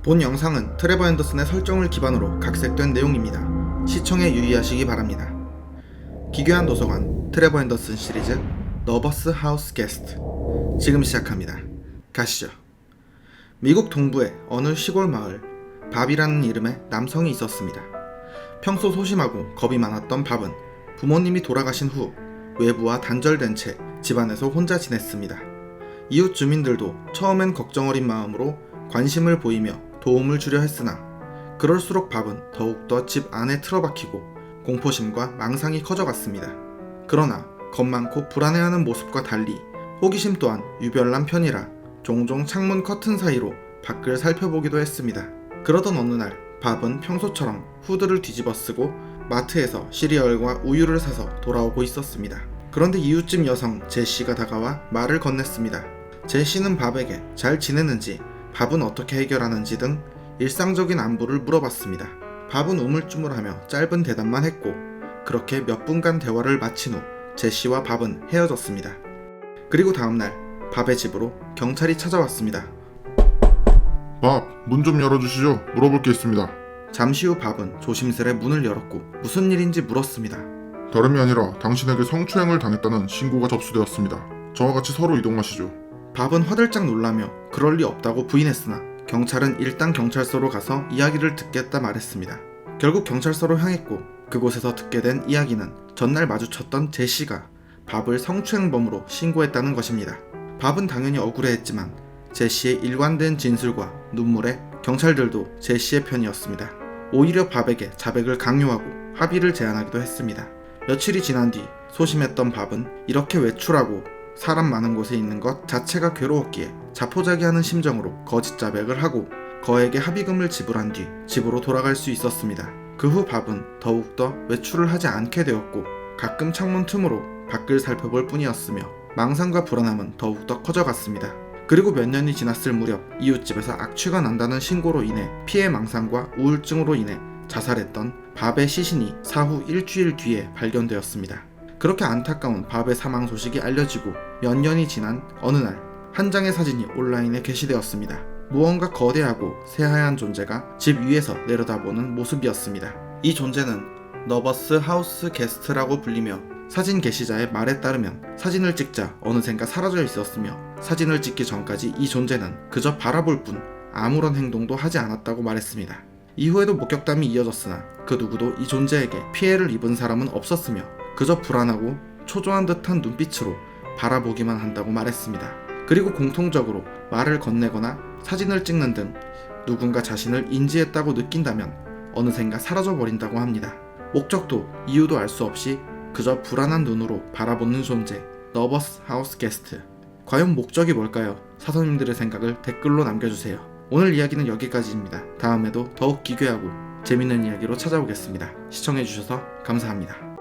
본 영상은 트레버 앤더슨의 설정을 기반으로 각색된 내용입니다. 시청에 유의하시기 바랍니다. 기괴한 도서관 트레버 앤더슨 시리즈 너버스 하우스 게스트 지금 시작합니다. 가시죠. 미국 동부의 어느 시골 마을 밥이라는 이름의 남성이 있었습니다. 평소 소심하고 겁이 많았던 밥은 부모님이 돌아가신 후 외부와 단절된 채 집안에서 혼자 지냈습니다. 이웃 주민들도 처음엔 걱정 어린 마음으로 관심을 보이며 도움을 주려 했으나 그럴수록 밥은 더욱더 집 안에 틀어박히고 공포심과 망상이 커져갔습니다. 그러나 겁 많고 불안해하는 모습과 달리 호기심 또한 유별난 편이라 종종 창문 커튼 사이로 밖을 살펴보기도 했습니다. 그러던 어느 날 밥은 평소처럼 후드를 뒤집어 쓰고 마트에서 시리얼과 우유를 사서 돌아오고 있었습니다. 그런데 이웃집 여성 제시가 다가와 말을 건넸습니다. 제시는 밥에게 잘 지내는지, 밥은 어떻게 해결하는지 등 일상적인 안부를 물어봤습니다. 밥은 우물쭈물하며 짧은 대답만 했고 그렇게 몇 분간 대화를 마친 후 제시와 밥은 헤어졌습니다. 그리고 다음날 밥의 집으로 경찰이 찾아왔습니다. 밥, 문 좀 열어주시죠. 물어볼 게 있습니다. 잠시 후 밥은 조심스레 문을 열었고 무슨 일인지 물었습니다. 다름이 아니라 당신에게 성추행을 당했다는 신고가 접수되었습니다. 저와 같이 서로 이동하시죠. 밥은 화들짝 놀라며 그럴 리 없다고 부인했으나 경찰은 일단 경찰서로 가서 이야기를 듣겠다 말했습니다. 결국 경찰서로 향했고 그곳에서 듣게 된 이야기는 전날 마주쳤던 제시가 밥을 성추행범으로 신고했다는 것입니다. 밥은 당연히 억울해했지만 제시의 일관된 진술과 눈물에 경찰들도 제시의 편이었습니다. 오히려 밥에게 자백을 강요하고 합의를 제안하기도 했습니다. 며칠이 지난 뒤 소심했던 밥은 이렇게 외출하고 사람 많은 곳에 있는 것 자체가 괴로웠기에 자포자기하는 심정으로 거짓 자백을 하고 거액의 합의금을 지불한 뒤 집으로 돌아갈 수 있었습니다. 그 후 밥은 더욱더 외출을 하지 않게 되었고 가끔 창문 틈으로 밖을 살펴볼 뿐이었으며 망상과 불안함은 더욱더 커져갔습니다. 그리고 몇 년이 지났을 무렵 이웃집에서 악취가 난다는 신고로 인해 피해 망상과 우울증으로 인해 자살했던 밥의 시신이 사후 일주일 뒤에 발견되었습니다. 그렇게 안타까운 밥의 사망 소식이 알려지고 몇 년이 지난 어느 날 한 장의 사진이 온라인에 게시되었습니다. 무언가 거대하고 새하얀 존재가 집 위에서 내려다보는 모습이었습니다. 이 존재는 너버스 하우스 게스트라고 불리며 사진 게시자의 말에 따르면 사진을 찍자 어느샌가 사라져 있었으며 사진을 찍기 전까지 이 존재는 그저 바라볼 뿐 아무런 행동도 하지 않았다고 말했습니다. 이후에도 목격담이 이어졌으나 그 누구도 이 존재에게 피해를 입은 사람은 없었으며 그저 불안하고 초조한 듯한 눈빛으로 바라보기만 한다고 말했습니다. 그리고 공통적으로 말을 건네거나 사진을 찍는 등 누군가 자신을 인지했다고 느낀다면 어느샌가 사라져버린다고 합니다. 목적도 이유도 알 수 없이 그저 불안한 눈으로 바라보는 존재, 너버스 하우스 게스트. 과연 목적이 뭘까요? 사서님들의 생각을 댓글로 남겨주세요. 오늘 이야기는 여기까지입니다. 다음에도 더욱 기괴하고 재밌는 이야기로 찾아오겠습니다. 시청해주셔서 감사합니다.